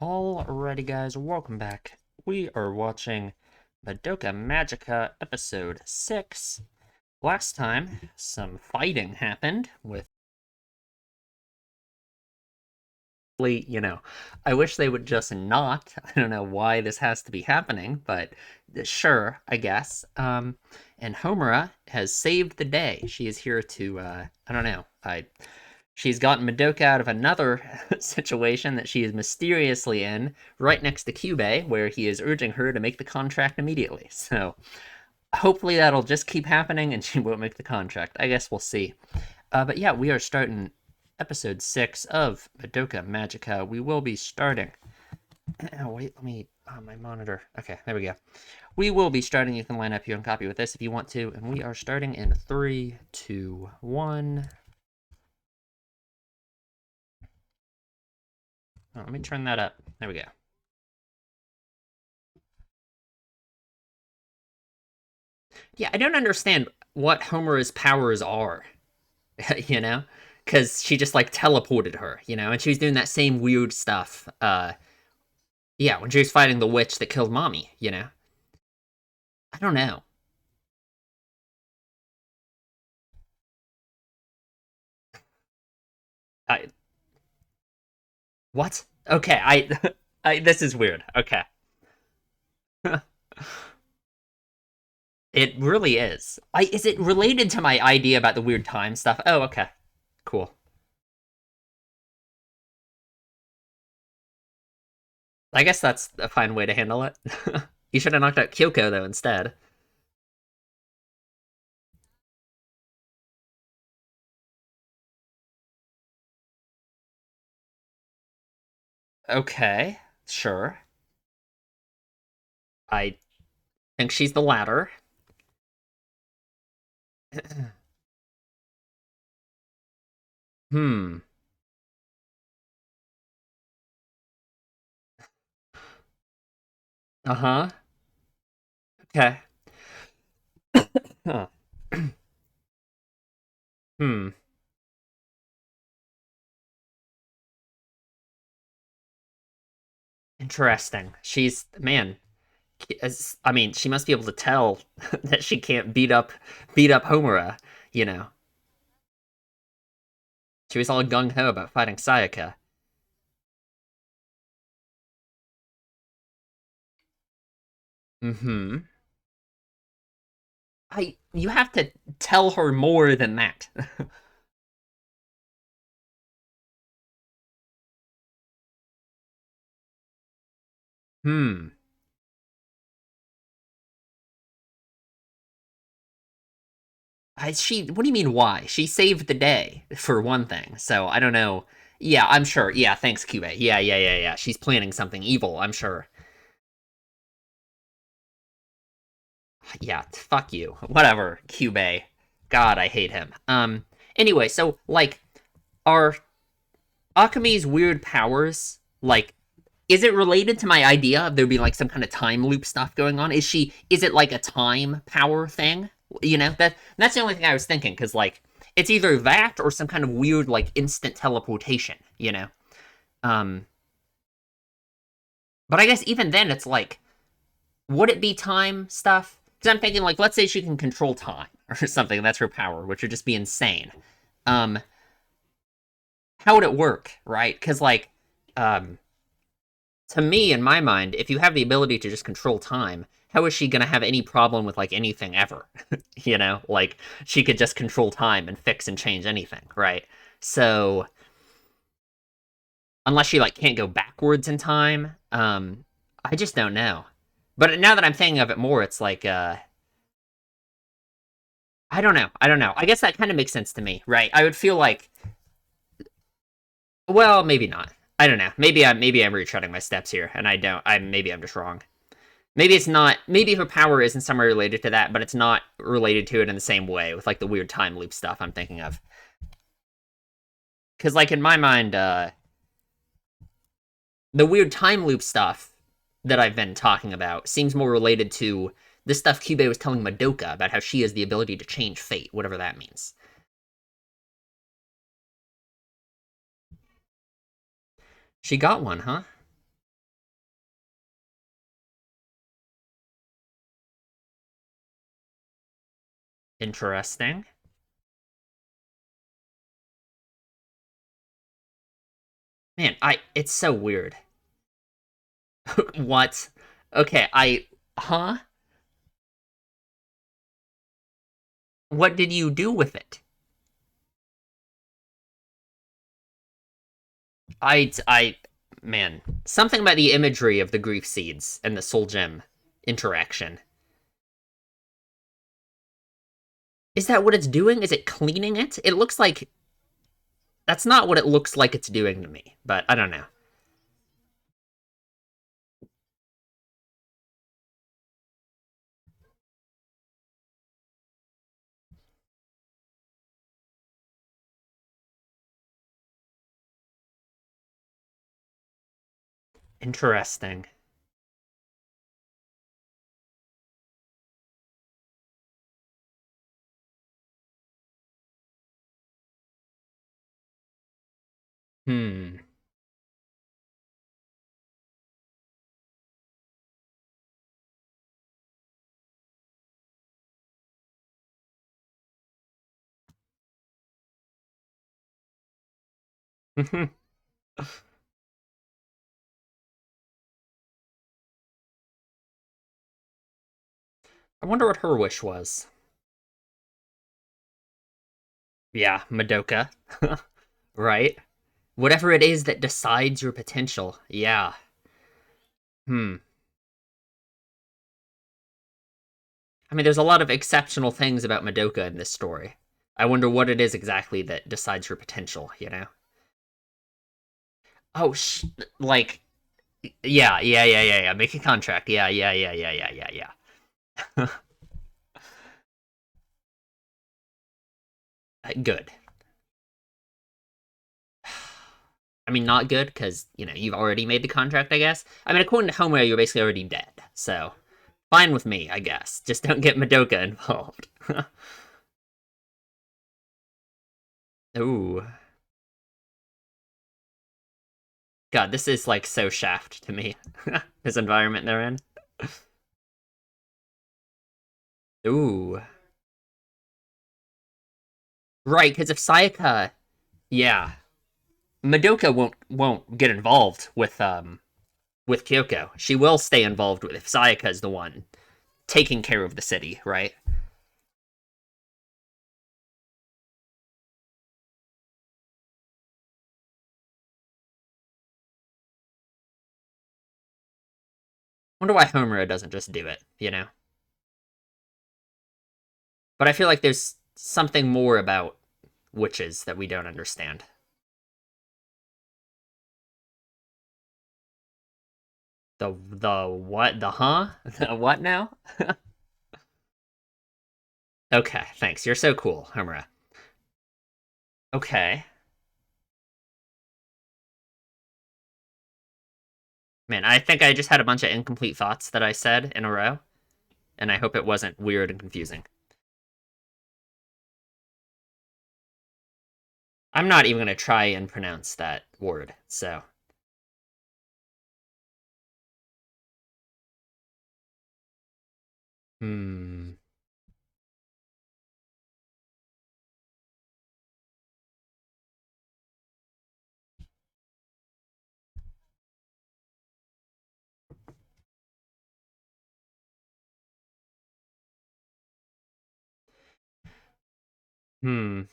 Alrighty, guys, welcome back. We are watching Madoka Magica episode 6. Last time, some fighting happened with. I wish they would just not. I don't know why this has to be happening, but sure, I guess. And Homura has saved the day. She is here to, I don't know, she's gotten Madoka out of another situation that she is mysteriously in, right next to Kyubey, where he is urging her to make the contract immediately. So hopefully that'll just keep happening and she won't make the contract. I guess we'll see. But yeah, we are starting episode 6 of Madoka Magica. We will be starting. Oh, wait, let me. My monitor. Okay, there we go. We will be starting. You can line up your own copy with this if you want to. And we are starting in 3, 2, 1. Oh, let me turn that up. There we go. Yeah, I don't understand what Homer's powers are, you know? Because she just, like, teleported her, and she was doing that same weird stuff, yeah, when she was fighting the witch that killed Mommy. I don't know. I, what? Okay, this is weird. Okay. It really is. Is it related to my idea about the weird time stuff? Oh, okay. Cool. I guess that's a fine way to handle it. You should have knocked out Kyoko, though, instead. Okay, sure. I think she's the latter. Hmm. Uh-huh. Okay. Huh. Hmm. Interesting. Man, I mean, she must be able to tell that she can't beat up Homura, you know. She was all gung ho about fighting Sayaka. Mm-hmm. You have to tell her more than that. Hmm. What do you mean why? She saved the day, for one thing, so I don't know. Yeah, I'm sure. Yeah, thanks, Cube. Yeah. She's planning something evil, I'm sure. Yeah, fuck you. Whatever, Cube. God, I hate him. Anyway, so, like, are Akami's weird powers, like, is it related to my idea of there being, like, some kind of time loop stuff going on? Is it, like, a time power thing? That's the only thing I was thinking, because, like, it's either that or some kind of weird, like, instant teleportation. Um, but I guess even then, it's like, would it be time stuff? Because I'm thinking, like, let's say she can control time or something. That's her power, which would just be insane. Um, how would it work, right? Because, like, um, to me, in my mind, if you have the ability to just control time, how is she gonna have any problem with like anything ever? Like she could just control time and fix and change anything, right? So unless she like can't go backwards in time, I just don't know. But now that I'm thinking of it more, it's like I don't know. I don't know. I guess that kind of makes sense to me, right? I would feel like, well, maybe not. I don't know. Maybe I'm retreading my steps here, and I don't. Maybe I'm just wrong. Maybe it's not. Maybe her power isn't somewhere related to that, but it's not related to it in the same way with like the weird time loop stuff I'm thinking of. Because like in my mind, the weird time loop stuff that I've been talking about seems more related to the stuff Kyubey was telling Madoka about how she has the ability to change fate, whatever that means. She got one, huh? Interesting. Man, it's so weird. What? Okay, huh? What did you do with it? I, man, something about the imagery of the grief seeds and the soul gem interaction. Is that what it's doing? Is it cleaning it? It looks like that's not what it looks like it's doing to me, but I don't know. Interesting. Hmm. I wonder what her wish was. Yeah, Madoka. Right? Whatever it is that decides your potential. Yeah. Hmm. I mean, there's a lot of exceptional things about Madoka in this story. I wonder what it is exactly that decides her potential, you know? Oh, like, yeah. Make a contract. Yeah. Good. I mean, not good because you've already made the contract. I guess. I mean, according to Homer, you're basically already dead. So fine with me, I guess. Just don't get Madoka involved. Ooh, God, this is like so Shaft to me. This environment they're in. Ooh, right. Because if Sayaka, yeah, Madoka won't get involved with Kyoko. She will stay involved with if Sayaka is the one taking care of the city, right? Wonder why Homura doesn't just do it, you know? But I feel like there's something more about witches that we don't understand. The what? The huh? The what now? Okay, thanks. You're so cool, Homura. Okay. Man, I think I just had a bunch of incomplete thoughts that I said in a row, and I hope it wasn't weird and confusing. I'm not even going to try and pronounce that word, so. Hmm. Hmm.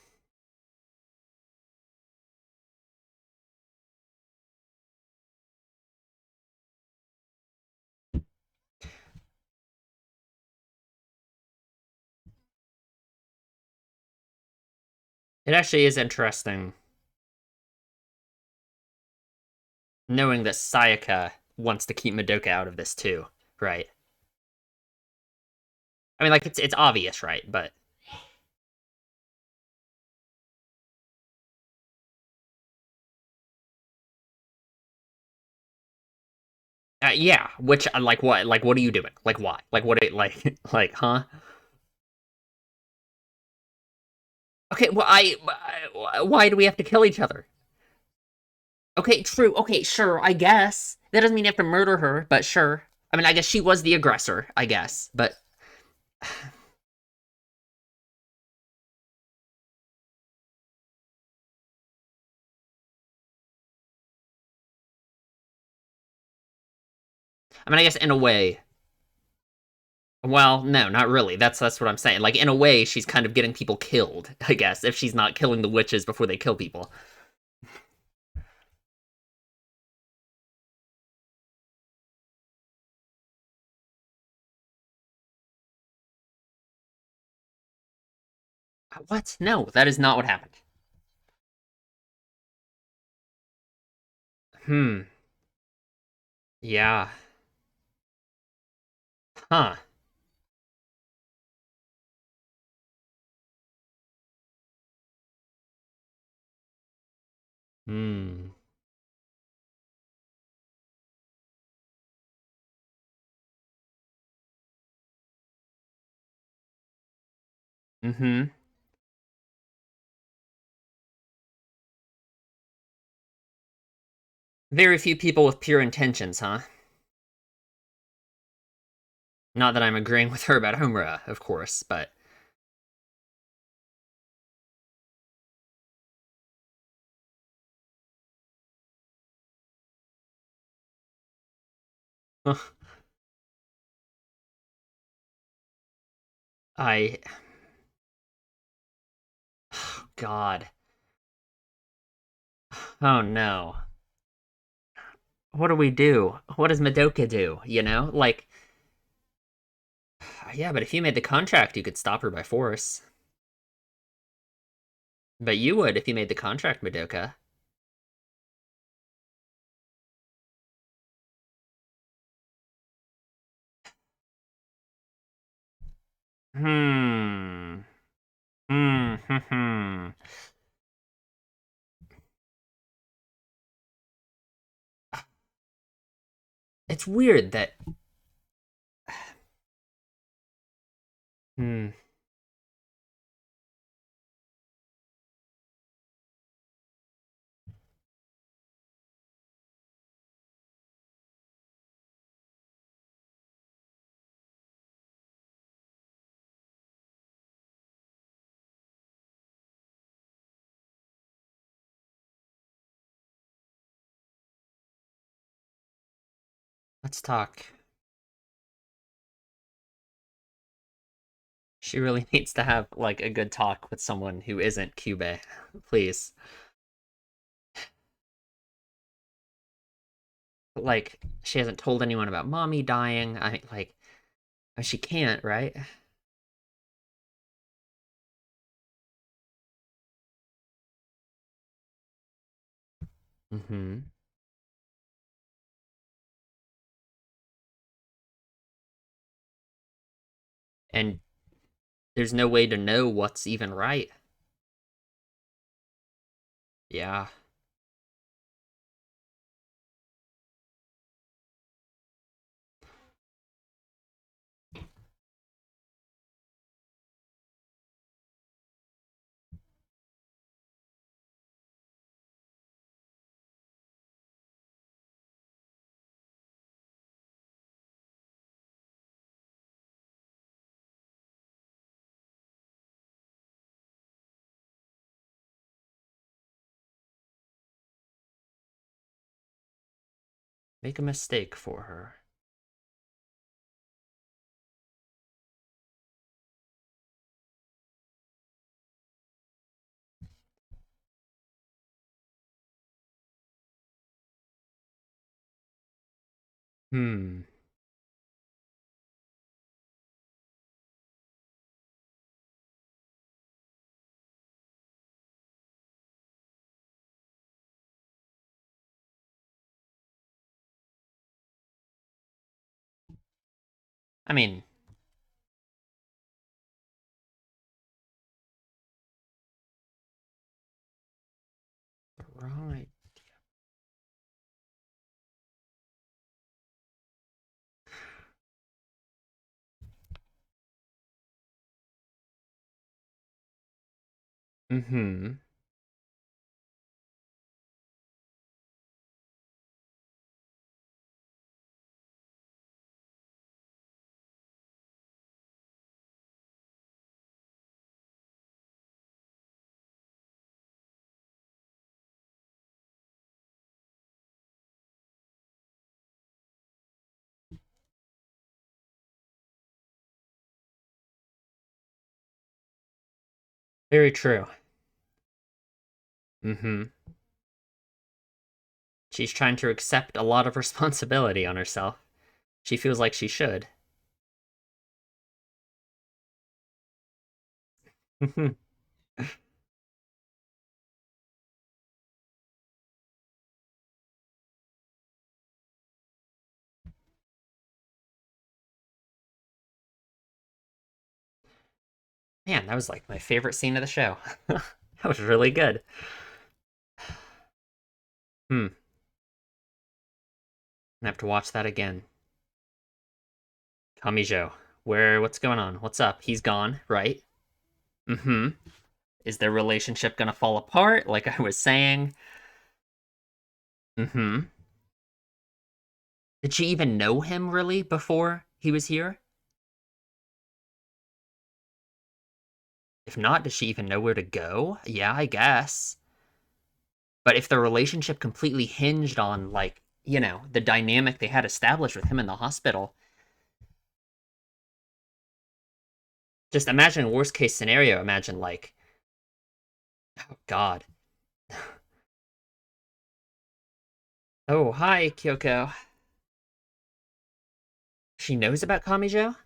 It actually is interesting knowing that Sayaka wants to keep Madoka out of this too, right? I mean, like it's obvious, right? But yeah, which like what? Like what are you doing? Like why? Like what? Like huh? Okay, well, why do we have to kill each other? Okay, true. Okay, sure. I guess that doesn't mean you have to murder her, but sure. I mean, I guess she was the aggressor. I guess, but I mean, I guess in a way. Well, no, not really. That's what I'm saying. Like in a way, she's kind of getting people killed. I guess if she's not killing the witches before they kill people. What? No, that is not what happened. Hmm. Yeah. Huh. Hmm. Mm-hmm. Very few people with pure intentions, huh? Not that I'm agreeing with her about Homura, of course, but I. God. Oh no. What do we do? What does Madoka do? You know? Like, yeah, but if you made the contract, you could stop her by force. But you would if you made the contract, Madoka. Hmm. Hmm. Hmm. Hmm. It's weird that. Hmm. Let's talk. She really needs to have like a good talk with someone who isn't Cube. Please. Like, she hasn't told anyone about mommy dying. I like she can't, right? Mm-hmm. And there's no way to know what's even right. Yeah. Make a mistake for her. Hmm. I mean, right. Mm-hmm. Very true. Mm-hmm. She's trying to accept a lot of responsibility on herself. She feels like she should. Man, that was like my favorite scene of the show. That was really good. Hmm. I have to watch that again. Kamijo, what's going on? What's up? He's gone, right? Mm-hmm. Is their relationship gonna fall apart, like I was saying? Mm-hmm. Did she even know him really before he was here? If not, does she even know where to go? Yeah, I guess. But if the relationship completely hinged on, like, the dynamic they had established with him in the hospital, just imagine worst case scenario. Imagine, like, oh, God. Oh, hi, Kyoko. She knows about Kamijo?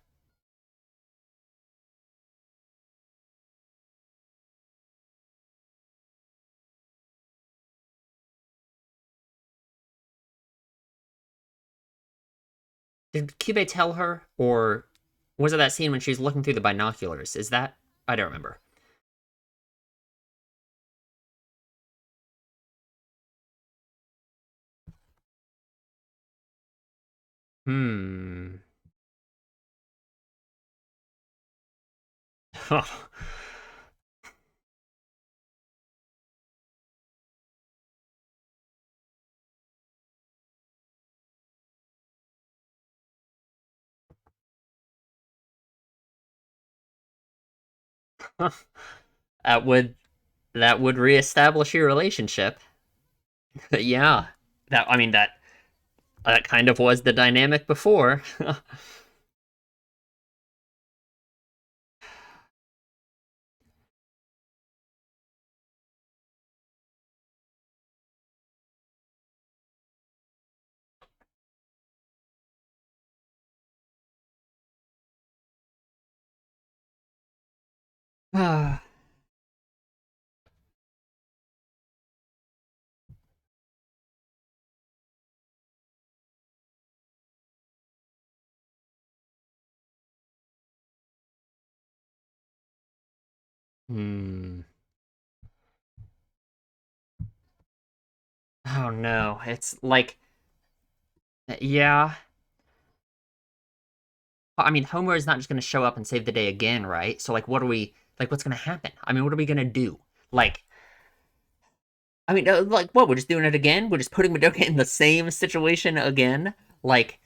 Did Cube tell her? Or was it that scene when she's looking through the binoculars? Is that? I don't remember. Hmm. that would that would reestablish your relationship. Yeah. That I mean that kind of was the dynamic before. Hmm. Oh no. It's like yeah. I mean, Homer is not just going to show up and save the day again, right? So like what are we like what's going to happen? I mean, what are we going to do? Like I mean, like what? We're just doing it again? We're just putting Madoka in the same situation again? Like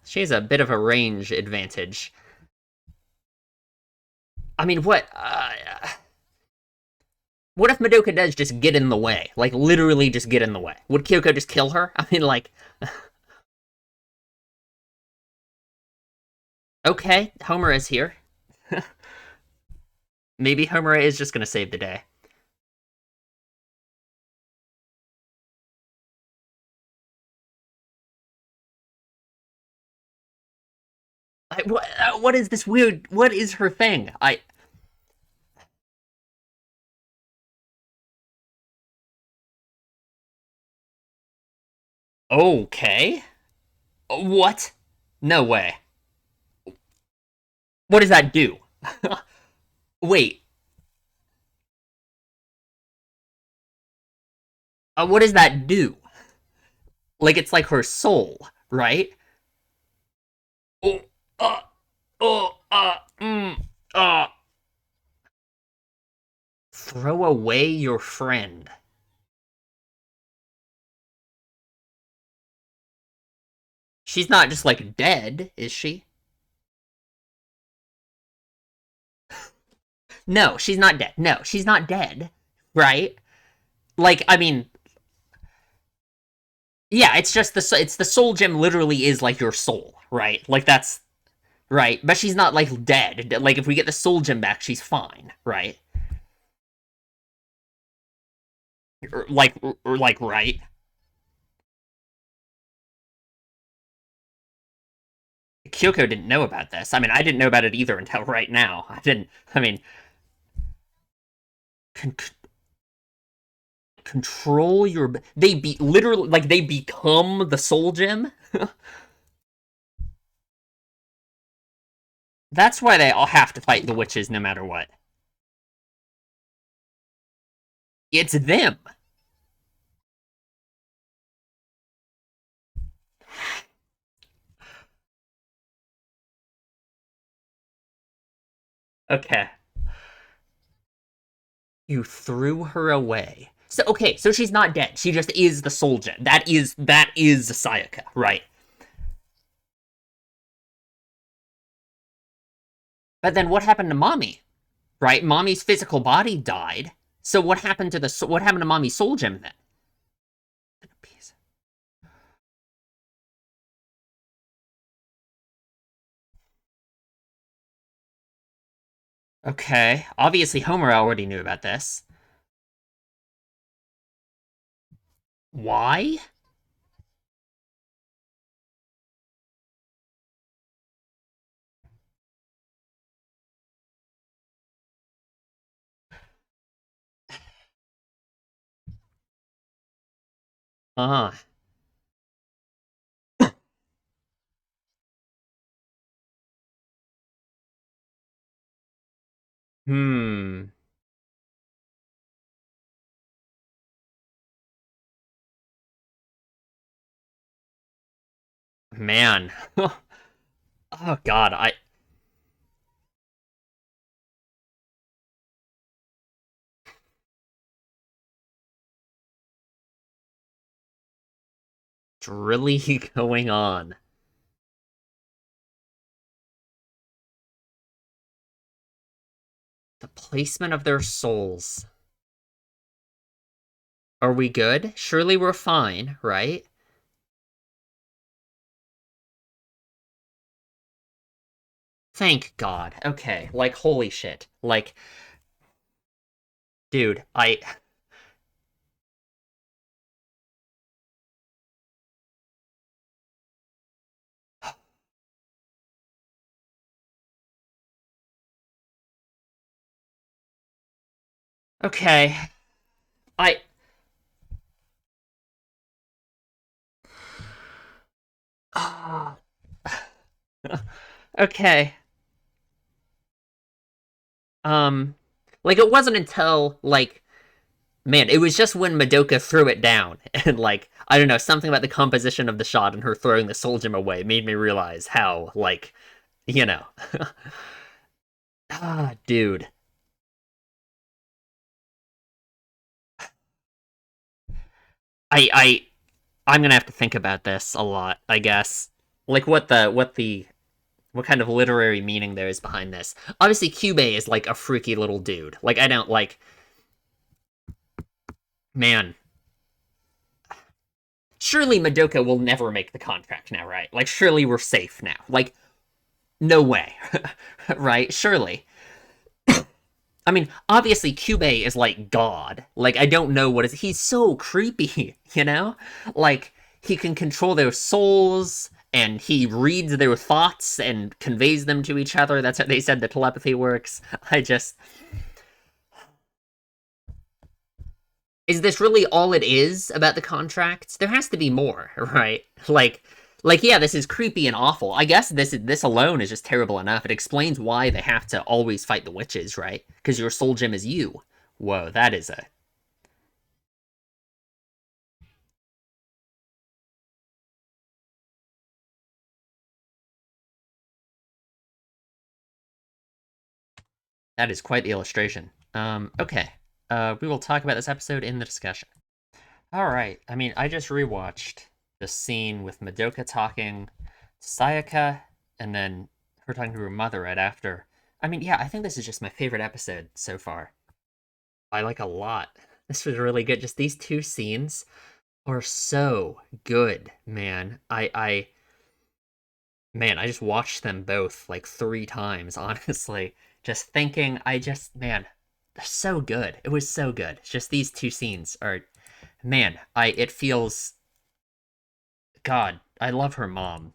she has a bit of a range advantage. I mean, what if Madoka does just get in the way? Like, literally just get in the way. Would Kyoko just kill her? I mean, like, okay, Homer is here. Maybe Homer is just gonna save the day. What is this weird? What is her thing? Okay. What? No way. What does that do? Wait, what does that do? Like, it's like her soul, right? Oh, mm, uh. Throw away your friend. She's not just like dead, is she? No, she's not dead. No, she's not dead. Right? Like, I mean, yeah, it's the soul gem literally is like your soul, right? Like that's right, but she's not like dead. Like if we get the soul gem back, she's fine, right? Or like right. Kyoko didn't know about this. I mean, I didn't know about it either until right now. I didn't. I mean, con- control your. They be literally like they become the soul gem. That's why they all have to fight the witches no matter what. It's them. Okay. You threw her away. So okay, so she's not dead. She just is the soul gem. That is Sayaka, right? But then what happened to Mommy? Right? Mommy's physical body died. So what happened to what happened to Mommy's soul gem then? Okay, obviously Homer already knew about this. Why? Uh, hmm. Man. Oh god, I what's really going on? The placement of their souls. Are we good? Surely we're fine, right? Thank God. Okay, like holy shit. Like, dude, I okay. I ah. Okay. Um like it wasn't until like man, it was just when Madoka threw it down and like I don't know, something about the composition of the shot and her throwing the soul gem away made me realize how like, you know. Ah, dude. I I'm gonna have to think about this a lot, I guess. Like what kind of literary meaning there is behind this. Obviously, Kyubey is like a freaky little dude. Like I don't like man. Surely Madoka will never make the contract now, right? Like surely we're safe now. Like no way. Right? Surely. I mean, obviously Kyubey is like God. Like I don't know what is he's so creepy, you know? Like he can control their souls and he reads their thoughts and conveys them to each other. That's how they said the telepathy works. I just is this really all it is about the contracts? There has to be more, right? Like yeah, this is creepy and awful. I guess this alone is just terrible enough. It explains why they have to always fight the witches, right? Because your soul gem is you. Whoa, that is quite the illustration. Okay. We will talk about this episode in the discussion. All right. I mean, I just rewatched the scene with Madoka talking to Sayaka, and then her talking to her mother right after. I mean, yeah, I think this is just my favorite episode so far. I like a lot. This was really good. Just these two scenes are so good, man. Man, I just watched them both like three times, honestly. Just thinking, man, they're so good. It was so good. It's just these two scenes are, man, it feels, God, I love her mom.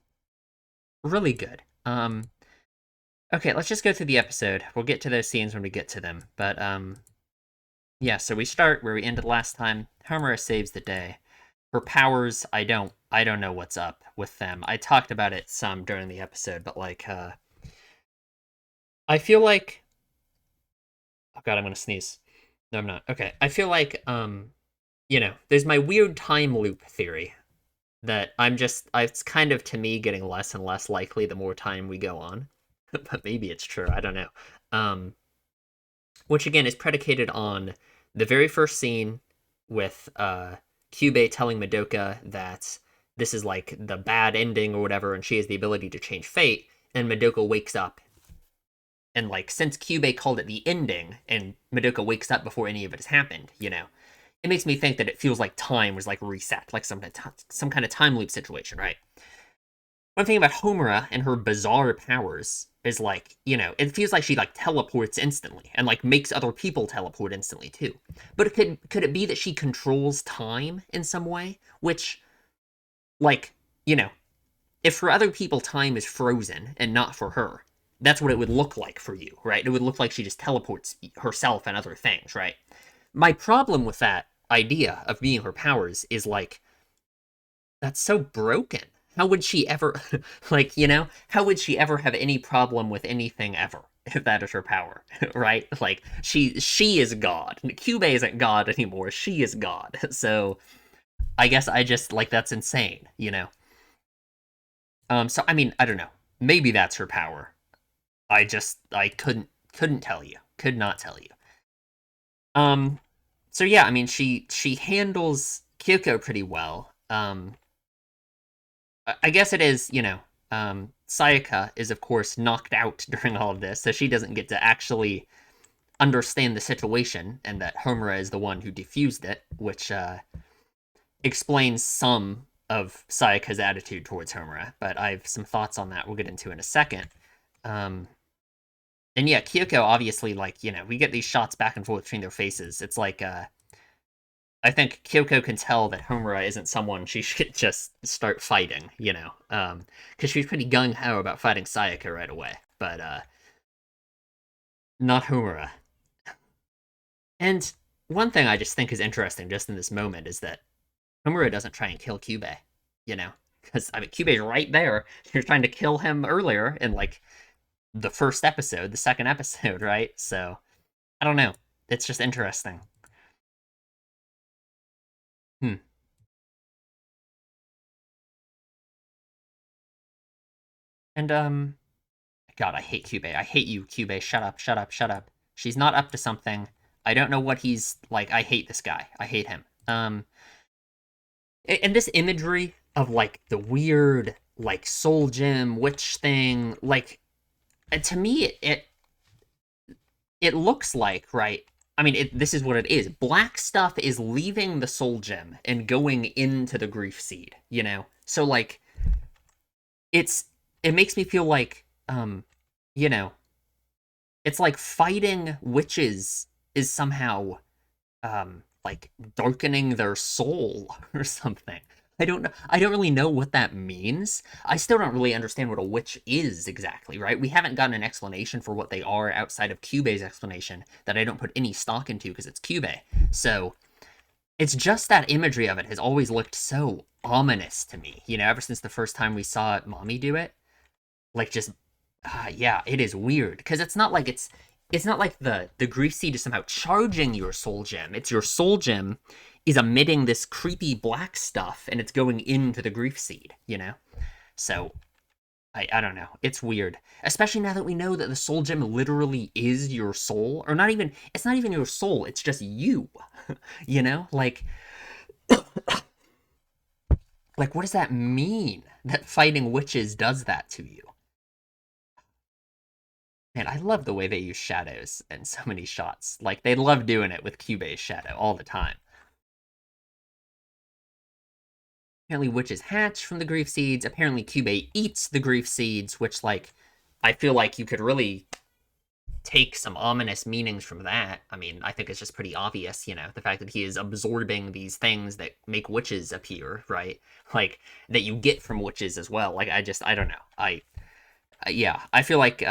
Really good. Okay, let's just go through the episode. We'll get to those scenes when we get to them. But, yeah, so we start where we ended last time. Homura saves the day. Her powers, I don't know what's up with them. I talked about it some during the episode, but like I feel like, oh god, I'm gonna sneeze. No, I'm not. Okay. I feel like there's my weird time loop theory that it's kind of to me getting less and less likely the more time we go on. But maybe it's true. I don't know. Um which again is predicated on the very first scene with Kyubey telling Madoka that this is like the bad ending or whatever, and she has the ability to change fate. And Madoka wakes up, and like since Kyubey called it the ending, and Madoka wakes up before any of it has happened, it makes me think that it feels like time was like reset, like some kind of time loop situation, right? One thing about Homura and her bizarre powers is like, it feels like she like teleports instantly and like makes other people teleport instantly too. But could it be that she controls time in some way? Which, like, if for other people time is frozen and not for her, that's what it would look like for you, right? It would look like she just teleports herself and other things, right? My problem with that idea of being her powers is like that's so broken. How would she ever, like, how would she ever have any problem with anything ever if that is her power, right? Like, she is God. Kyubey isn't God anymore. She is God. So I guess I just like that's insane. So I mean, I don't know. Maybe that's her power. I couldn't tell you. Could not tell you. Um, so yeah, I mean, she handles Kyoko pretty well. I guess it is, Sayaka is, of course, knocked out during all of this, so she doesn't get to actually understand the situation, and that Homura is the one who defused it, which explains some of Sayaka's attitude towards Homura, but I have some thoughts on that we'll get into in a second. Um, and yeah, Kyoko, obviously, like, we get these shots back and forth between their faces. It's like, I think Kyoko can tell that Homura isn't someone she should just start fighting. Because she's pretty gung ho about fighting Sayaka right away, but not Homura. And one thing I just think is interesting just in this moment is that Homura doesn't try and kill Kyubey, you know? Because, I mean, Kyubey's right there. She was trying to kill him earlier in, like, the first episode, the second episode, right? So, I don't know. It's just interesting. Hmm. And, God, I hate Kyubey. I hate you, Kyubey. Shut up, shut up, shut up. She's not up to something. I don't know what he's like. I hate this guy. I hate him. And this imagery of like the weird like soul gem witch thing, like to me it looks like, right. I mean, this is what it is. Black stuff is leaving the soul gem and going into the grief seed. So like it's it makes me feel like you know it's like fighting witches is somehow like darkening their soul or something. I don't really know what that means. I still don't really understand what a witch is exactly, right? We haven't gotten an explanation for what they are outside of Kyubey's explanation that I don't put any stock into because it's Kyubey. So it's just that imagery of it has always looked so ominous to me, ever since the first time we saw Mommy do it. Like just yeah, it is weird because it's not like the grief seed is somehow charging your soul gem. It's your soul gem is emitting this creepy black stuff and it's going into the grief seed. So I don't know. It's weird. Especially now that we know that the soul gem literally is your soul. Or not even it's not even your soul, it's just you. Like what does that mean? That fighting witches does that to you? Man, I love the way they use shadows in so many shots. Like, they love doing it with Kyubei's shadow all the time. Apparently, witches hatch from the grief seeds. Apparently, Kyubei eats the grief seeds, which, like, I feel like you could really take some ominous meanings from that. I mean, I think it's just pretty obvious, the fact that he is absorbing these things that make witches appear, right? Like, that you get from witches as well. Like, I don't know. Yeah, I feel like,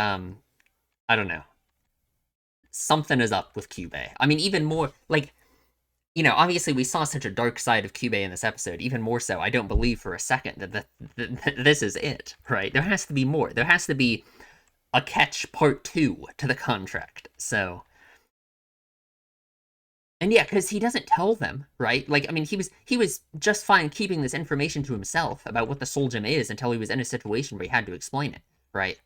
I don't know. Something is up with Kyubei. I mean, even more, like, obviously we saw such a dark side of Kyubei in this episode. Even more so, I don't believe for a second that this is it, right? There has to be more. There has to be a catch part 2 to the contract. So, and yeah, because he doesn't tell them, right? Like, I mean, he was just fine keeping this information to himself about what the Soul Gem is until he was in a situation where he had to explain it, right?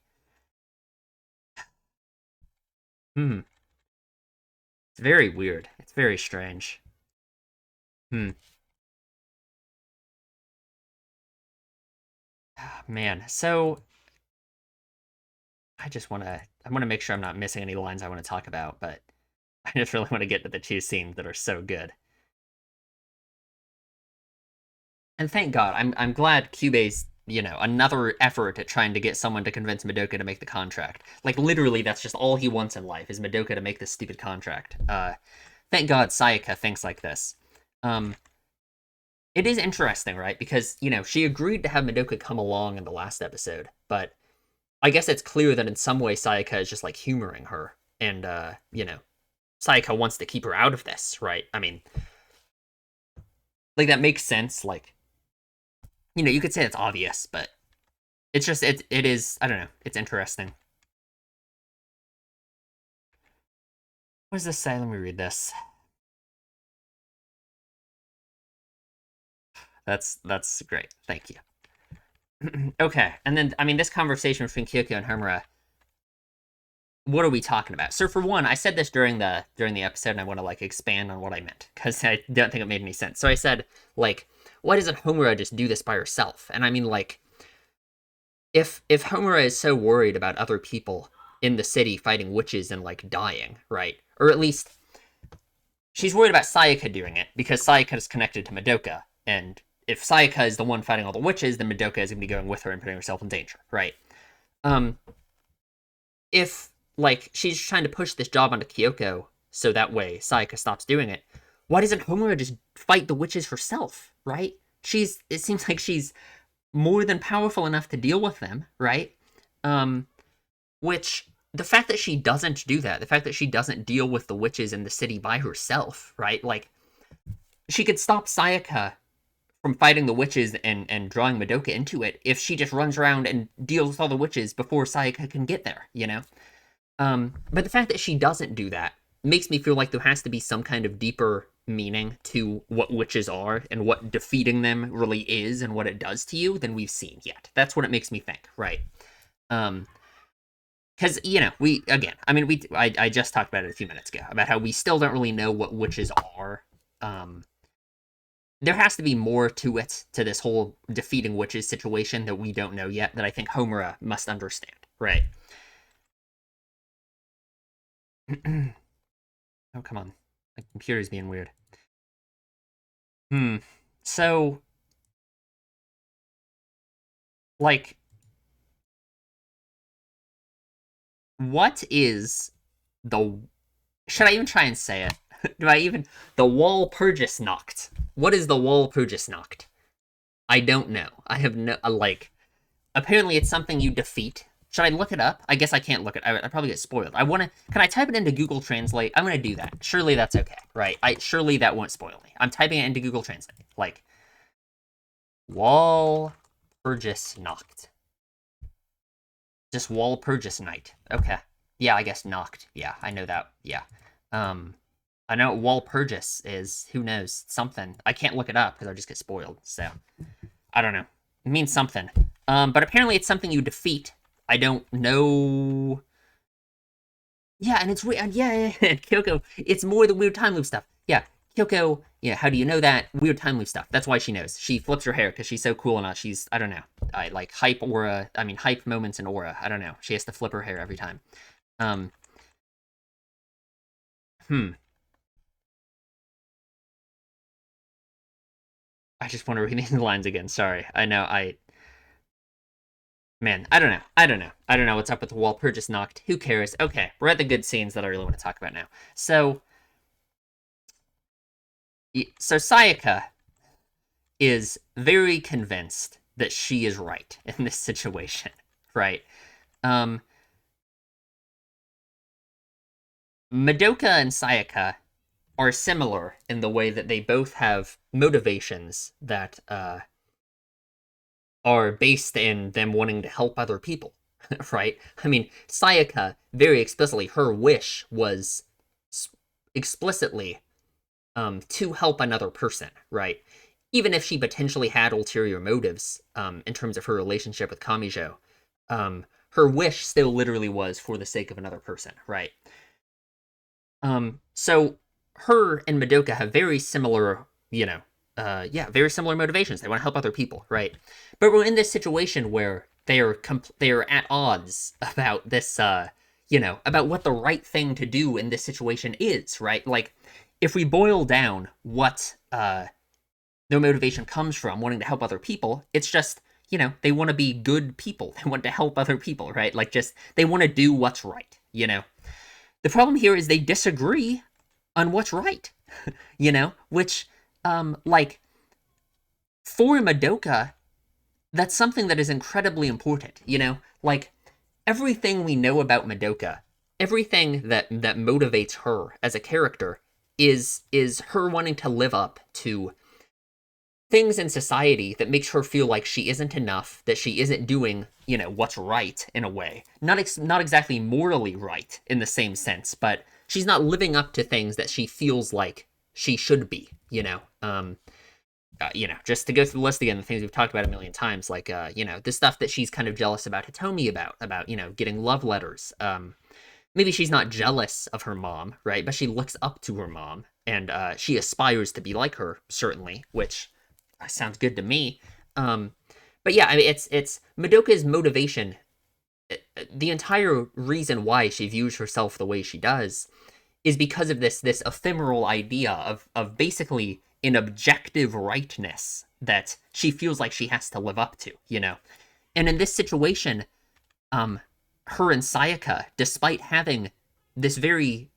Hmm. It's very weird. It's very strange. Hmm. Man, so I want to make sure I'm not missing any lines I want to talk about, but I just really want to get to the two scenes that are so good. And thank God, I'm glad Cubase, another effort at trying to get someone to convince Madoka to make the contract. Like, literally, that's just all he wants in life, is Madoka to make this stupid contract. Thank God Sayaka thinks like this. Um, it is interesting, right? Because, she agreed to have Madoka come along in the last episode, but I guess it's clear that in some way Sayaka is just, like, humoring her. And, Sayaka wants to keep her out of this, right? I mean, like, that makes sense. Like, you could say it's obvious, but it's just, it is, I don't know, it's interesting. What does this say? Let me read this. That's great. Thank you. Okay, and then, I mean, this conversation between Kyoko and Homura, what are we talking about? So for one, I said this during the episode, and I want to, like, expand on what I meant, because I don't think it made any sense. So I said, like, why doesn't Homura just do this by herself? And I mean, like, if Homura is so worried about other people in the city fighting witches and, like, dying, right? Or at least she's worried about Sayaka doing it because Sayaka is connected to Madoka, and if Sayaka is the one fighting all the witches, then Madoka is going to be going with her and putting herself in danger, right? Um, if, like, she's trying to push this job onto Kyoko so that way Sayaka stops doing it, why doesn't Homura just fight the witches herself, right? It seems like she's more than powerful enough to deal with them, right? Which, the fact that she doesn't do that, the fact that she doesn't deal with the witches in the city by herself, right? Like, she could stop Sayaka from fighting the witches and drawing Madoka into it if she just runs around and deals with all the witches before Sayaka can get there, But the fact that she doesn't do that makes me feel like there has to be some kind of deeper meaning to what witches are and what defeating them really is and what it does to you than we've seen yet. That's what it makes me think, right? Because, I just talked about it a few minutes ago, about how we still don't really know what witches are. There has to be more to it, to this whole defeating witches situation that we don't know yet, that I think Homura must understand, right? Oh, come on. My computer's being weird. So, like, what is the... Should I even try and say it? The Walpurgisnacht. What is the Walpurgisnacht? I don't know. I have no... apparently it's something you defeat. Should I look it up? I guess I can't look it. I probably get spoiled. Can I type it into Google Translate? I'm gonna do that. Surely that's okay, right? Surely that won't spoil me. I'm typing it into Google Translate. Like, Walpurgisnacht. Just Walpurgisnight. Okay. Yeah, I guess Nacht. Yeah, I know that. Yeah. I know what Walpurgis is. Who knows? Something. I can't look it up because I just get spoiled. So, I don't know. It means something. But apparently it's something you defeat. I don't know. Yeah, and it's weird. Yeah, Kyoko. It's more the weird time loop stuff. Yeah, Kyoko. Yeah, how do you know that? Weird time loop stuff. That's why she knows. She flips her hair because she's so cool and all. I don't know. I like hype aura. I mean, hype moments in aura. I don't know. She has to flip her hair every time. Um, hmm. I just want to read the lines again. Sorry. I know. Man, I don't know. I don't know. I don't know what's up with the wall. Purchase knocked. Who cares? Okay, we're at the good scenes that I really want to talk about now. So Sayaka is very convinced that she is right in this situation, right? Um, Madoka and Sayaka are similar in the way that they both have motivations that are based in them wanting to help other people, right? I mean, Sayaka, very explicitly, her wish was explicitly to help another person, right? Even if she potentially had ulterior motives in terms of her relationship with Kamijo, her wish still literally was for the sake of another person, right? So her and Madoka have very similar, yeah, very similar motivations. They want to help other people, right? But we're in this situation where they are at odds about this, about what the right thing to do in this situation is, right? Like, if we boil down what their motivation comes from, wanting to help other people, it's just, they want to be good people. They want to help other people, right? Like, just they want to do what's right, The problem here is they disagree on what's right, which, like, for Madoka, that's something that is incredibly important, Like, everything we know about Madoka, everything that motivates her as a character is her wanting to live up to things in society that makes her feel like she isn't enough, that she isn't doing, what's right in a way. Not exactly morally right in the same sense, but she's not living up to things that she feels like she should be, just to go through the list again, the things we've talked about a million times, like, the stuff that she's kind of jealous about Hitomi about, getting love letters. Maybe she's not jealous of her mom, right? But she looks up to her mom, and she aspires to be like her, certainly, which sounds good to me. But yeah, I mean, it's Madoka's motivation. The entire reason why she views herself the way she does is because of this ephemeral idea of basically an objective rightness that she feels like she has to live up to, And in this situation, her and Sayaka, despite having this very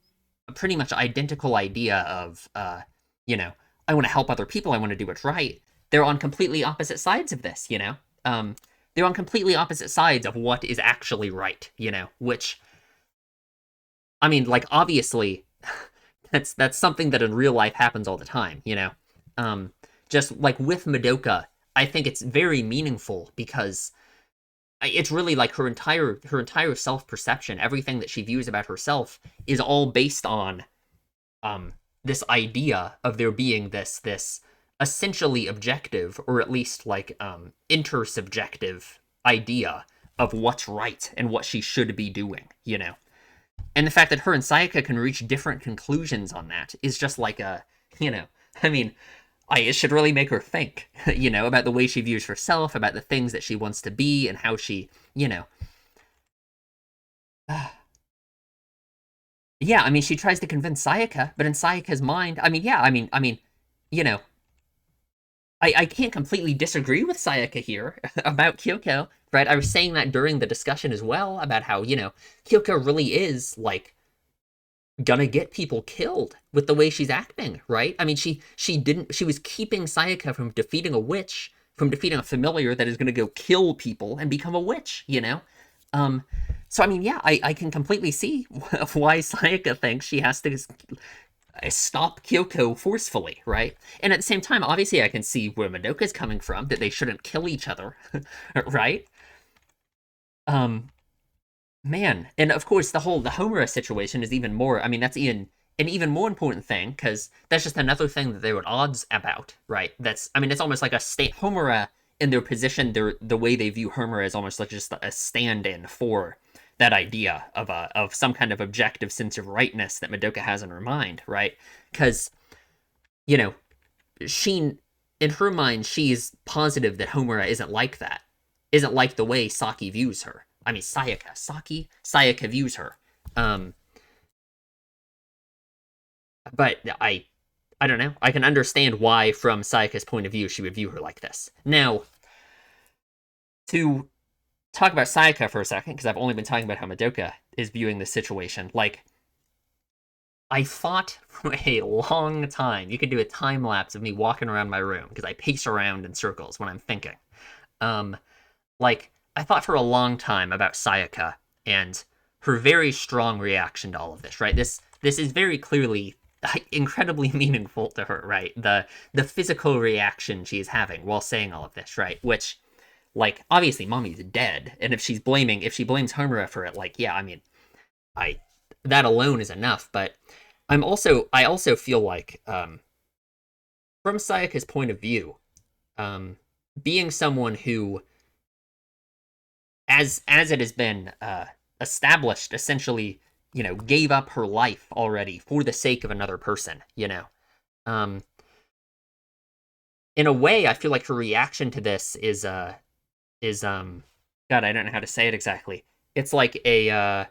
pretty much identical idea of, I want to help other people, I want to do what's right, they're on completely opposite sides of this, they're on completely opposite sides of what is actually right, which, I mean, like, obviously, that's something that in real life happens all the time, just like with Madoka, I think it's very meaningful because it's really like her entire self-perception, everything that she views about herself is all based on this idea of there being this essentially objective, or at least like intersubjective idea of what's right and what she should be doing, And the fact that her and Sayaka can reach different conclusions on that is just like I mean, it should really make her think, about the way she views herself, about the things that she wants to be, and how she, yeah, I mean, she tries to convince Sayaka, but in Sayaka's mind, I mean, yeah, you know, I can't completely disagree with Sayaka here about Kyoko, right? I was saying that during the discussion as well about how, Kyoko really is, like, gonna get people killed with the way she's acting, right? I mean, she was keeping Sayaka from defeating a witch, from defeating a familiar that is gonna go kill people and become a witch, Um, so I mean, yeah, I can completely see why Sayaka thinks she has to stop Kyoko forcefully, right? And at the same time, obviously, I can see where Madoka's coming from, that they shouldn't kill each other, right? Um, Man, and of course, the Homura situation is even more. I mean, that's an even more important thing because that's just another thing that they were at odds about, right? I mean, it's almost like a state Homura in their position. The way they view Homura is almost like just a stand-in for that idea of some kind of objective sense of rightness that Madoka has in her mind, right? Because you know, she in her mind, she's positive that Homura isn't like that, isn't like the way Saki views her. I mean, Sayaka views her. Um, but I don't know. I can understand why, from Sayaka's point of view, she would view her like this. Now, to talk about Sayaka for a second, because I've only been talking about how Madoka is viewing this situation. Like, I fought for a long time. You could do a time lapse of me walking around my room because I pace around in circles when I'm thinking. Um, like, I thought for a long time about Sayaka and her very strong reaction to all of this. Right? This is very clearly incredibly meaningful to her. Right? The physical reaction she is having while saying all of this. Right? Which, like, obviously mommy's dead, and if she blames Homura for it, like, yeah, I mean, I that alone is enough. But I also feel like, from Sayaka's point of view, um being someone who, as it has been established, essentially, gave up her life already for the sake of another person, um in a way, I feel like her reaction to this is God, I don't know how to say it exactly. It's like a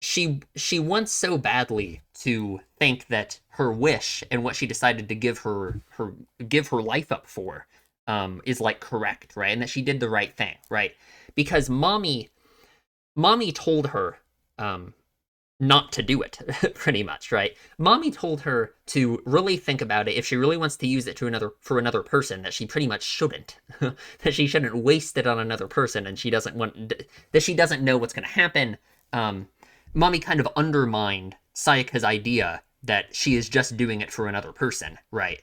she wants so badly to think that her wish and what she decided to give her life up for, is like correct, right? And that she did the right thing, right? Because mommy told her, um not to do it, pretty much, right? Mommy told her to really think about it. If she really wants to use it to another person, that she pretty much shouldn't. That she shouldn't waste it on another person, and that she doesn't know what's going to happen. Um, Mommy kind of undermined Sayaka's idea that she is just doing it for another person, right?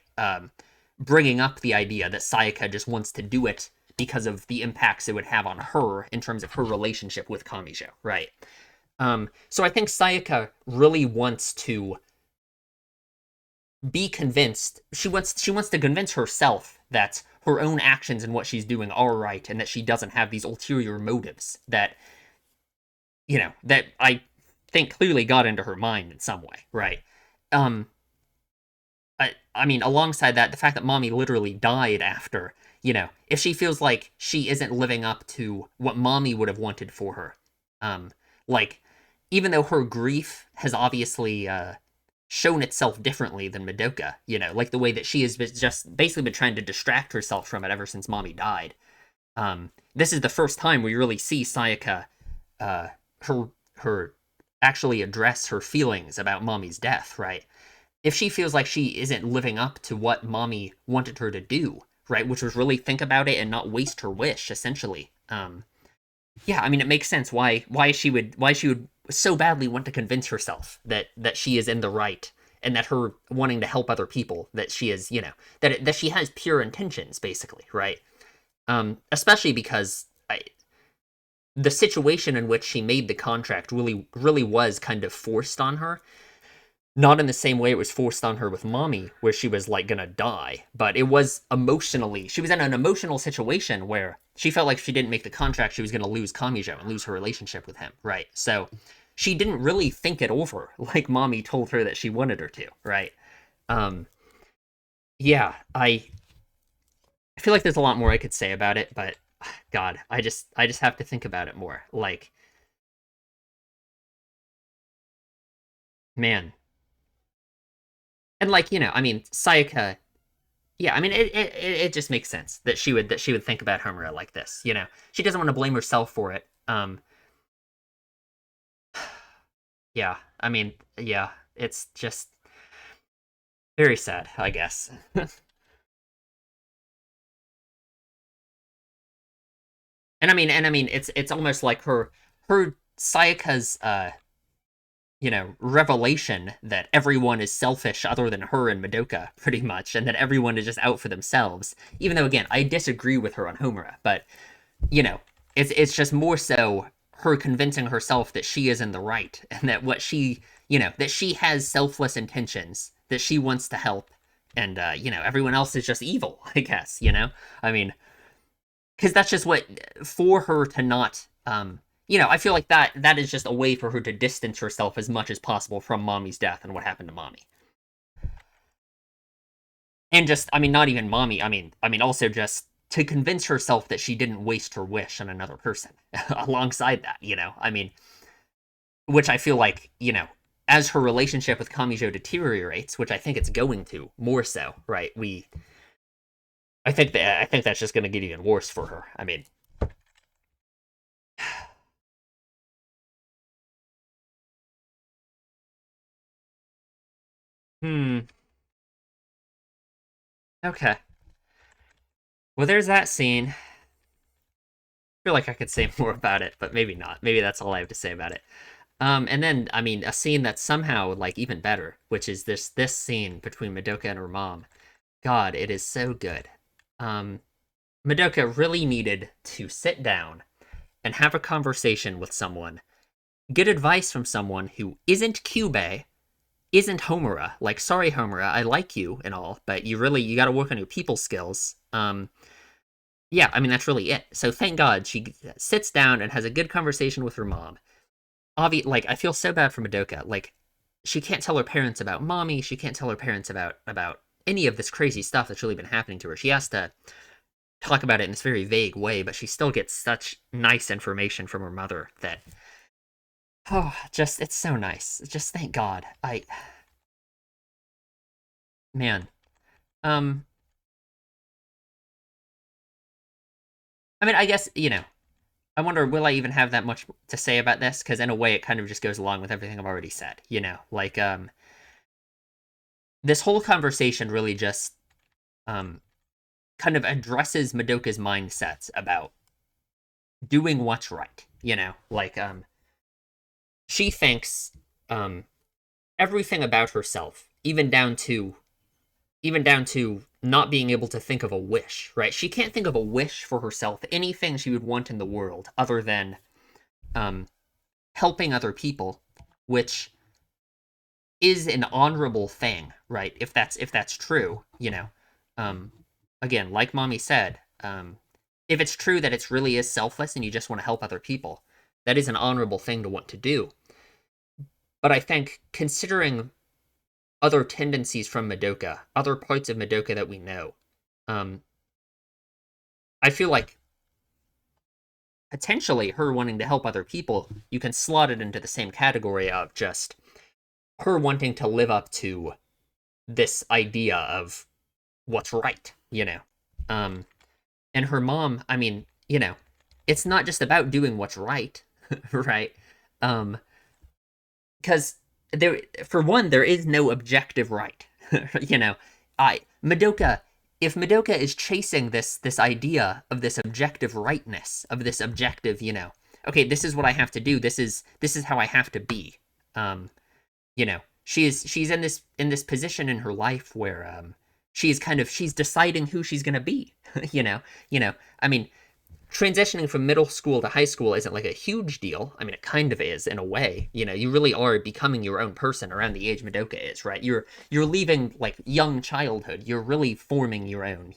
Bringing up the idea that Sayaka just wants to do it because of the impacts it would have on her in terms of her relationship with Kamijo, right? So I think Sayaka really wants to be convinced. She wants to convince herself that her own actions and what she's doing are right, and that she doesn't have these ulterior motives that, that I think clearly got into her mind in some way, right? Um, I mean, alongside that, the fact that mommy literally died after, if she feels like she isn't living up to what mommy would have wanted for her, um, like, even though her grief has obviously shown itself differently than Madoka, like the way that she has just basically been trying to distract herself from it ever since mommy died. This is the first time we really see Sayaka, uh, her actually address her feelings about mommy's death, right? If she feels like she isn't living up to what mommy wanted her to do, right, which was really think about it and not waste her wish, essentially. Yeah, I mean, it makes sense why she would so badly want to convince herself that she is in the right, and that her wanting to help other people, that she is, that she has pure intentions, basically, right? Especially because the situation in which she made the contract really was kind of forced on her. Not in the same way it was forced on her with mommy, where she was like gonna die, but it was emotionally. She was in an emotional situation where she felt like if she didn't make the contract, she was gonna lose Kamijo and lose her relationship with him, right? So she didn't really think it over like mommy told her that she wanted her to, right? Um, yeah, I feel like there's a lot more I could say about it, but God, I just have to think about it more. Like, man, and like, I mean, Sayaka. Yeah, I mean, it just makes sense that she would think about Homura like this. She doesn't want to blame herself for it. Yeah, I mean, yeah, it's just very sad, I guess. And I mean, it's almost like her Sayaka's revelation that everyone is selfish other than her and Madoka, pretty much, and that everyone is just out for themselves. Even though, again, I disagree with her on Homura, but you know, it's just more so her convincing herself that she is in the right, and that that she has selfless intentions, that she wants to help, and everyone else is just evil, I guess. I mean, because that's just what, for her to not, I feel like that is just a way for her to distance herself as much as possible from mommy's death and what happened to mommy. And just, I mean, not even mommy, I mean also just to convince herself that she didn't waste her wish on another person alongside that. I mean, which I feel like, as her relationship with Kamijo deteriorates, which I think it's going to more so, right? I think that's just going to get even worse for her. I mean, hmm, okay. Well, there's that scene. I feel like I could say more about it, but maybe not. Maybe that's all I have to say about it. And then I mean, a scene that's somehow like even better, which is this scene between Madoka and her mom. God, it is so good. Um, Madoka really needed to sit down and have a conversation with someone, get advice from someone who isn't Kyubey, isn't Homura. Like, sorry, Homura, I like you and all, but you got to work on your people skills. Yeah, I mean that's really it. So thank God she sits down and has a good conversation with her mom. Like I feel so bad for Madoka. Like, she can't tell her parents about mommy. She can't tell her parents about any of this crazy stuff that's really been happening to her. She has to talk about it in this very vague way, but she still gets such nice information from her mother that just it's so nice. Just thank God. Man. Um I mean, I guess, I wonder will I even have that much to say about this because in a way it kind of just goes along with everything I've already said, Like this whole conversation really just um kind of addresses Madoka's mindsets about doing what's right, Like she thinks um everything about herself, even down to not being able to think of a wish, right? She can't think of a wish for herself, anything she would want in the world other than um, helping other people, which is an honorable thing, right? If that's true, Um, again, like mommy said, if it's true that it really is selfless and you just want to help other people, that is an honorable thing to want to do. But I think considering other tendencies from Madoka, other parts of Madoka that we know, um, I feel like potentially her wanting to help other people, you can slot it into the same category of just her wanting to live up to this idea of what's right, Um, and her mom, I mean, it's not just about doing what's right, right? Um, because there, for one, there is no objective right, you know. I Madoka, if Madoka is chasing this idea of this objective rightness, of this objective, okay, this is what I have to do. This is how I have to be. Um, she's in this position in her life where she's deciding who she's gonna be. you know, I mean, transitioning from middle school to high school isn't like a huge deal. I mean, it kind of is in a way. You really are becoming your own person around the age Madoka is, right? You're leaving like young childhood. You're really forming your own.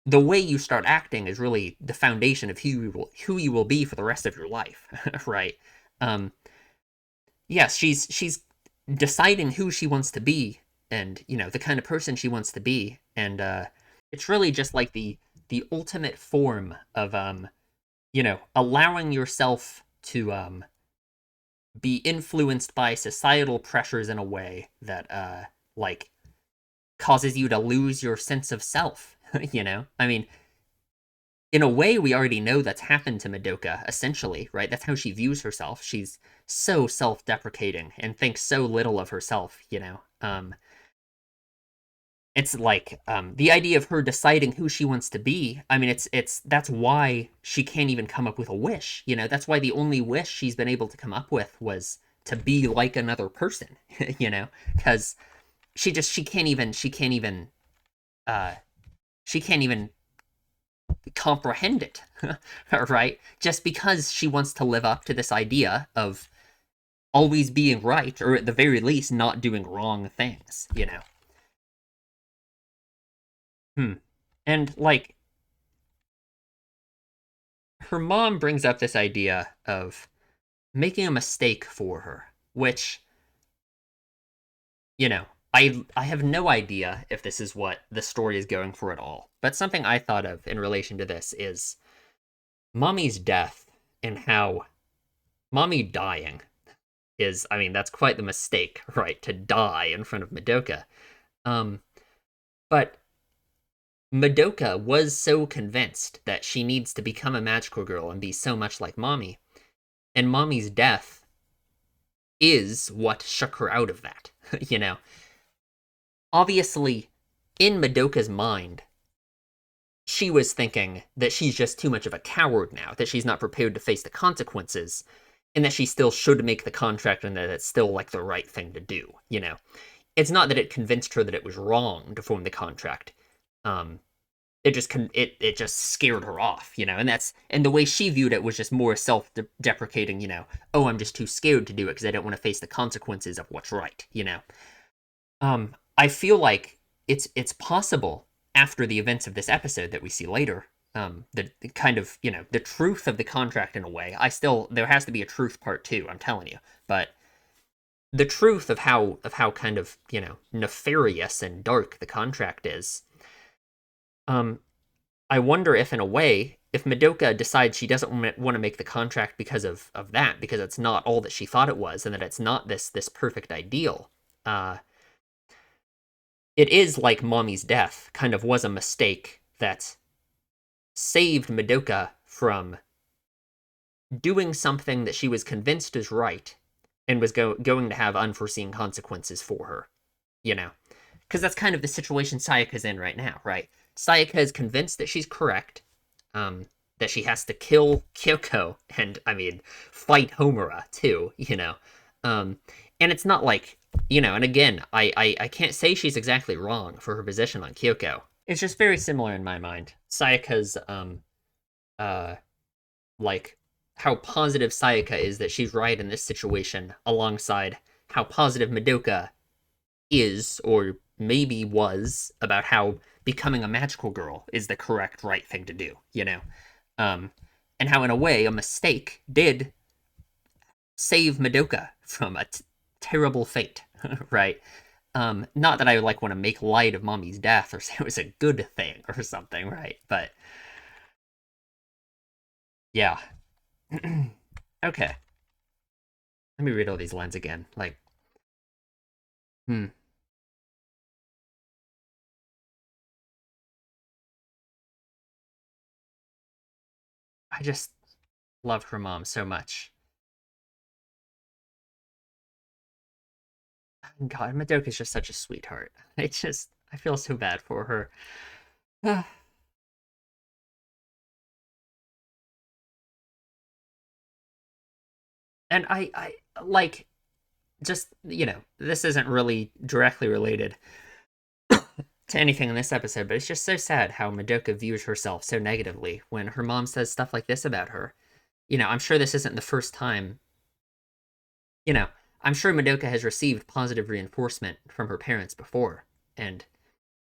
The way you start acting is really the foundation of who you will be for the rest of your life, right? Um, yes, she's deciding who she wants to be, and the kind of person she wants to be, and it's really just like the ultimate form of allowing yourself to be influenced by societal pressures in a way that like causes you to lose your sense of self. I mean, in a way we already know that's happened to Madoka essentially, right? That's how she views herself. She's so self-deprecating and thinks so little of herself. It's like the idea of her deciding who she wants to be. I mean, it's that's why she can't even come up with a wish. That's why the only wish she's been able to come up with was to be like another person. Because she can't even uh she can't even comprehend it, right? Just because she wants to live up to this idea of always being right, or at the very least not doing wrong things. Hmm. And like her mom brings up this idea of making a mistake for her, which, you know, I have no idea if this is what the story is going for at all. But something I thought of in relation to this is Mommy's death and how Mommy dying is, I mean, that's quite the mistake, right? To die in front of Madoka. Um, but Madoka was so convinced that she needs to become a magical girl and be so much like Mommy, and Mommy's death is what shook her out of that. you know, obviously, in Madoka's mind, she was thinking that she's just too much of a coward now, that she's not prepared to face the consequences, and that she still should make the contract and that it's still like the right thing to do. It's not that it convinced her that it was wrong to form the contract. Um, it just scared her off, and the way she viewed it was just more self-deprecating. Oh, I'm just too scared to do it because I don't want to face the consequences of what's right. I feel like it's possible after the events of this episode that we see later. The kind of the truth of the contract in a way. There has to be a truth part too. I'm telling you, but the truth of how kind of nefarious and dark the contract is. Um, I wonder if in a way, if Madoka decides she doesn't want to make the contract because of that, because it's not all that she thought it was, and that it's not this perfect ideal. Uh, it is like Mommy's death kind of was a mistake that saved Madoka from doing something that she was convinced is right and was going to have unforeseen consequences for her, you know? Because that's kind of the situation Sayaka's in right now, right? Sayaka is convinced that she's correct, that she has to kill Kyoko and, I mean, fight Homura, too. And it's not like, and again, I can't say she's exactly wrong for her position on Kyoko. It's just very similar in my mind. Sayaka's, uh, like, how positive Sayaka is that she's right in this situation, alongside how positive Madoka is, or maybe was, about how becoming a magical girl is the correct right thing to do. Um, and how, in a way, a mistake did save Madoka from a terrible fate, right? Not that I like want to make light of Mommy's death or say it was a good thing or something, right? But yeah. Okay. Let me read all these lines again. Like, hmm. I just love her mom so much. God, Madoka's just such a sweetheart. I feel so bad for her. And I like, just, this isn't really directly related to anything in this episode, but it's just so sad how Madoka views herself so negatively when her mom says stuff like this about her. I'm sure this isn't the first time, you know, I'm sure Madoka has received positive reinforcement from her parents before, and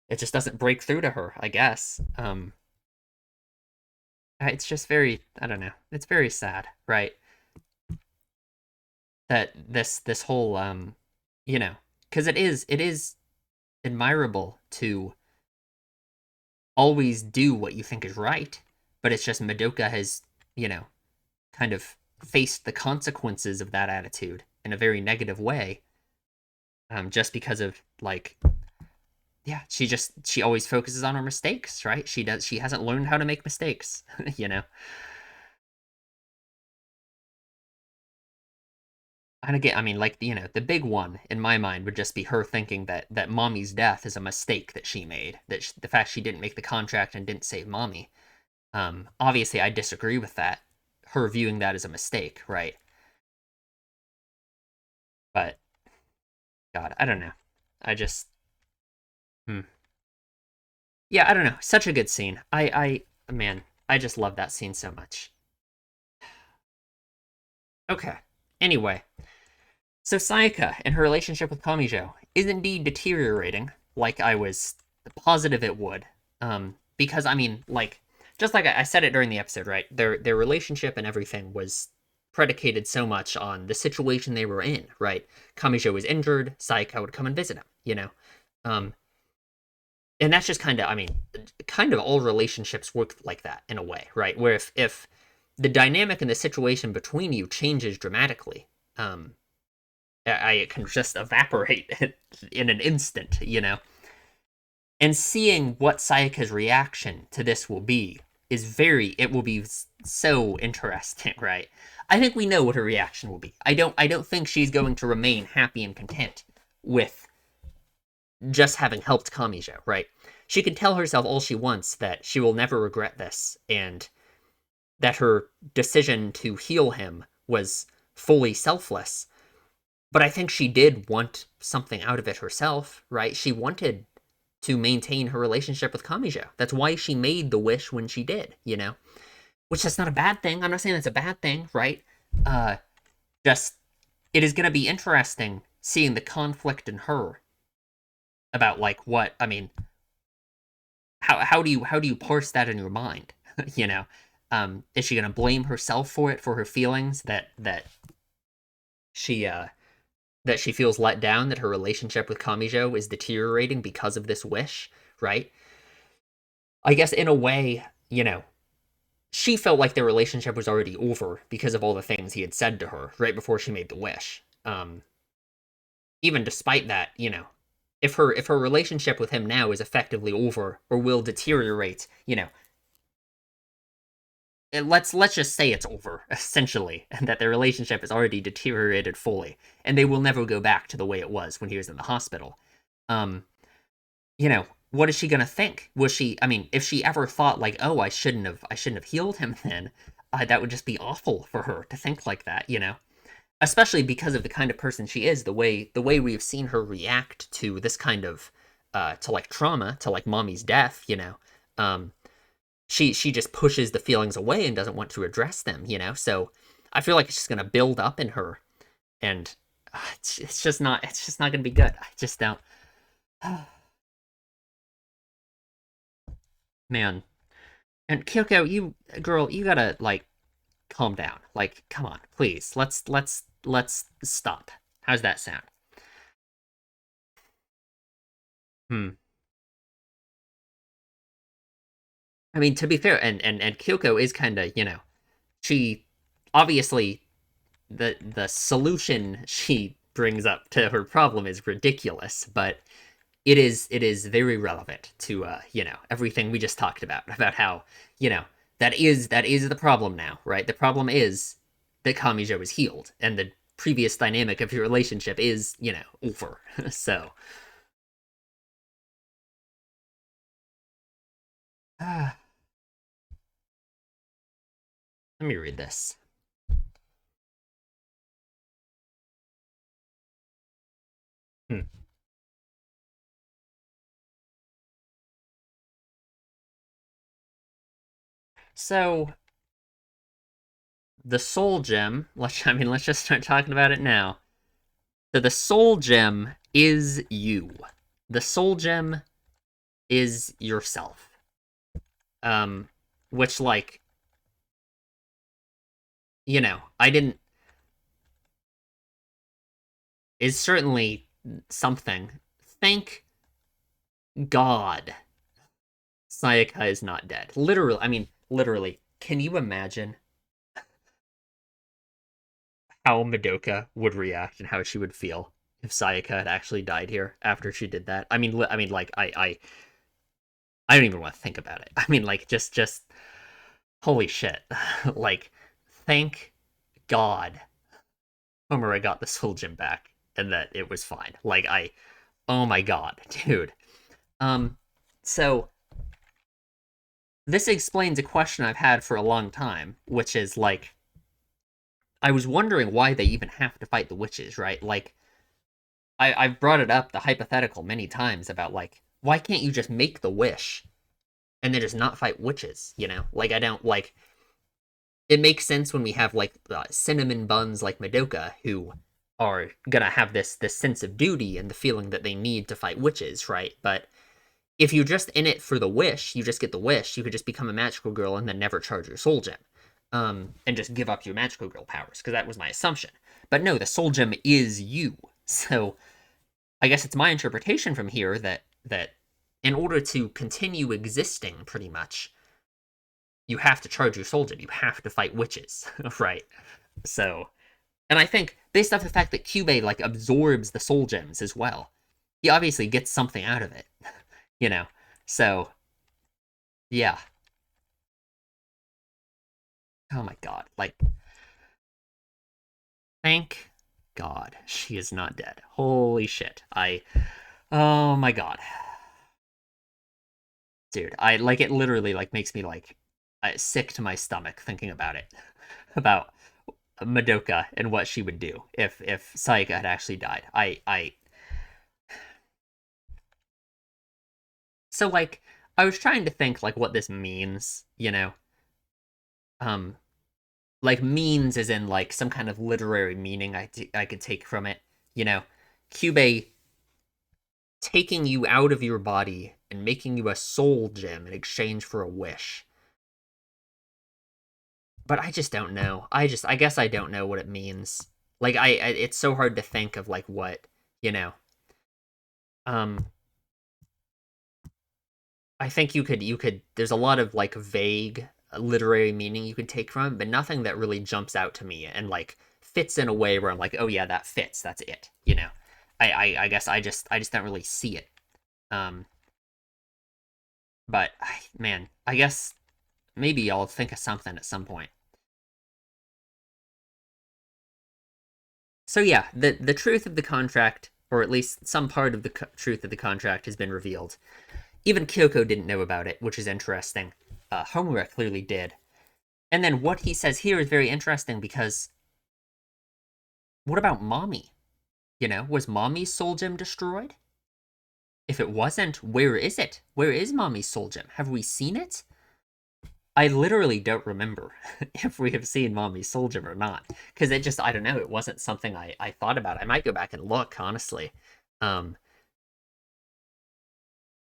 it just doesn't break through to her, I guess. It's just very, I don't know, it's very sad, right? That this whole, you know, because it is admirable to always do what you think is right, but it's just Madoka has, you know, kind of faced the consequences of that attitude in a very negative way, just because of, like, yeah, she always focuses on her mistakes, right? She hasn't learned how to make mistakes. you know and again, I mean, like, the big one in my mind would just be her thinking that Mommy's death is a mistake that she made, the fact she didn't make the contract and didn't save Mommy. Obviously I disagree with that, her viewing that as a mistake, right? But God, I don't know. I just, hmm. Yeah, I don't know. Such a good scene. Man, I just love that scene so much. Okay. Anyway, so Sayaka and her relationship with Kamijo is indeed deteriorating, like I was positive it would. Because, I mean, like, just like I said it during the episode, right? Their relationship and everything was predicated so much on the situation they were in, right? Kamijo was injured, Sayaka would come and visit him. Um, and that's just kind of, I mean, kind of all relationships work like that in a way, right? Where if the dynamic and the situation between you changes dramatically. Um, it can just evaporate in an instant, you know? And seeing what Sayaka's reaction to this will be it will be so interesting, right? I think we know what her reaction will be. I don't think she's going to remain happy and content with just having helped Kamijo, right? She can tell herself all she wants that she will never regret this, and that her decision to heal him was fully selfless. But I think she did want something out of it herself, right? She wanted to maintain her relationship with Kamijo. That's why she made the wish when she did, you know? Which that's not a bad thing. I'm not saying that's a bad thing, right? Uh, just, it is going to be interesting seeing the conflict in her about, like, what, I mean, how do you parse that in your mind? You know? Is she going to blame herself for it, for her feelings she, uh, that she feels let down, that her relationship with Kamijo is deteriorating because of this wish, right? I guess in a way, you know, she felt like their relationship was already over because of all the things he had said to her right before she made the wish. Even despite that, you know, if her relationship with him now is effectively over or will deteriorate, you know, let's just say it's over essentially, and that their relationship is already deteriorated fully, and they will never go back to the way it was when he was in the hospital. Um, you know, what is she gonna think? Was she? I mean, if she ever thought like, oh, I shouldn't have healed him then, that would just be awful for her to think like that. You know, especially because of the kind of person she is, the way we've seen her react to this kind of to like trauma, to like mommy's death. You know, um, she just pushes the feelings away and doesn't want to address them, you know? So I feel like it's just going to build up in her, and it's just not going to be good. I just don't. Man. And Kyoko, you girl, you got to like calm down. Like come on, please. Let's stop. How's that sound? Hmm. I mean, to be fair, and Kyoko is kind of, you know, she obviously the solution she brings up to her problem is ridiculous, but it is very relevant to you know, everything we just talked about how, you know, that is the problem now, right? The problem is that Kamijo is healed, and the previous dynamic of your relationship is, you know, over. So let me read this. Hmm. So the soul gem, let's just start talking about it now. So the soul gem is you. The soul gem is yourself. Um, which, like, you know, I didn't, is certainly something. Thank God Sayaka is not dead. Literally, I mean, literally. Can you imagine how Madoka would react and how she would feel if Sayaka had actually died here after she did that? I mean, like, I don't even want to think about it. I mean, like, just holy shit. Like, thank God Homura got the Soul Gem back and that it was fine. Like, oh my God, dude. Um, so this explains a question I've had for a long time, which is like, I was wondering why they even have to fight the witches, right? Like, I've brought it up, the hypothetical, many times about like, why can't you just make the wish and then just not fight witches, you know? Like, I don't, like, it makes sense when we have like cinnamon buns like Madoka who are gonna have this sense of duty and the feeling that they need to fight witches, right? But if you're just in it for the wish, you just get the wish, you could just become a magical girl and then never charge your soul gem. And just give up your magical girl powers, because that was my assumption. But no, the soul gem is you. So I guess it's my interpretation from here that in order to continue existing, pretty much, you have to charge your soul gem. You have to fight witches, right? So, and I think based off the fact that Kyubey like absorbs the soul gems as well, he obviously gets something out of it, you know. So, yeah. Oh my god. Like, thank God she is not dead. Holy shit. Oh my god. Dude, I like it literally like makes me like sick to my stomach thinking about it. About Madoka and what she would do if Sayaka had actually died. I so like I was trying to think like what this means, you know. Um like means as in like some kind of literary meaning I could take from it, you know. Kyubey taking you out of your body and making you a soul gem in exchange for a wish. But I just don't know. I guess I don't know what it means. Like it's so hard to think of like what, you know. Um I think you could there's a lot of like vague literary meaning you could take from it, but nothing that really jumps out to me and like fits in a way where I'm like, oh yeah, that fits. That's it. You know. I guess I just don't really see it. Um but man, I guess maybe I'll think of something at some point. So yeah, the truth of the contract, or at least some part of the truth of the contract, has been revealed. Even Kyoko didn't know about it, which is interesting. Homura clearly did. And then what he says here is very interesting because what about Mommy? You know, was Mommy's soul gem destroyed? If it wasn't, where is it? Where is Mommy's soul gem? Have we seen it? I literally don't remember if we have seen Mommy's soul gem or not. Because it just, I don't know, it wasn't something I thought about. I might go back and look, honestly. Um,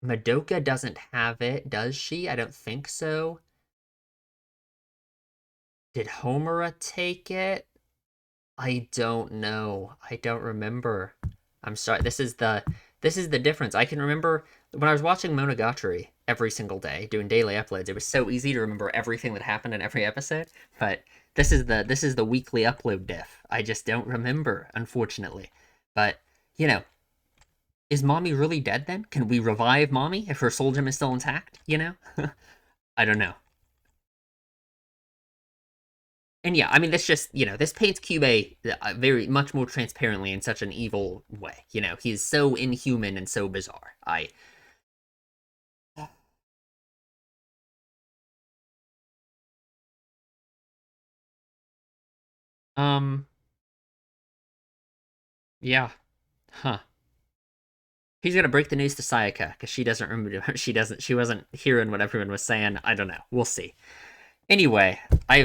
Madoka doesn't have it, does she? I don't think so. Did Homura take it? I don't know. I don't remember. I'm sorry. This is the difference. I can remember when I was watching Monogatari every single day, doing daily uploads. It was so easy to remember everything that happened in every episode. But this is the weekly upload diff. I just don't remember, unfortunately. But you know, is Mommy really dead then? Can we revive Mommy if her soul gem is still intact? You know, I don't know. And yeah, I mean, this just, this paints Kyubey very much more transparently in such an evil way. He's so inhuman and so bizarre. Um, yeah, huh. He's gonna break the news to Sayaka because she doesn't remember. She wasn't hearing what everyone was saying. I don't know. We'll see. Anyway,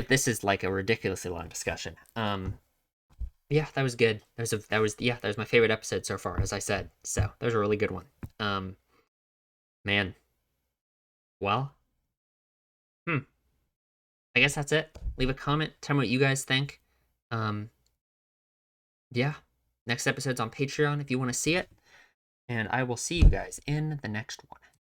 this is like a ridiculously long discussion. Yeah, that was good. That was my favorite episode so far, as I said. So that was a really good one. Um, man, well, hmm. I guess that's it. Leave a comment. Tell me what you guys think. Um, yeah. Next episode's on Patreon if you want to see it. And I will see you guys in the next one.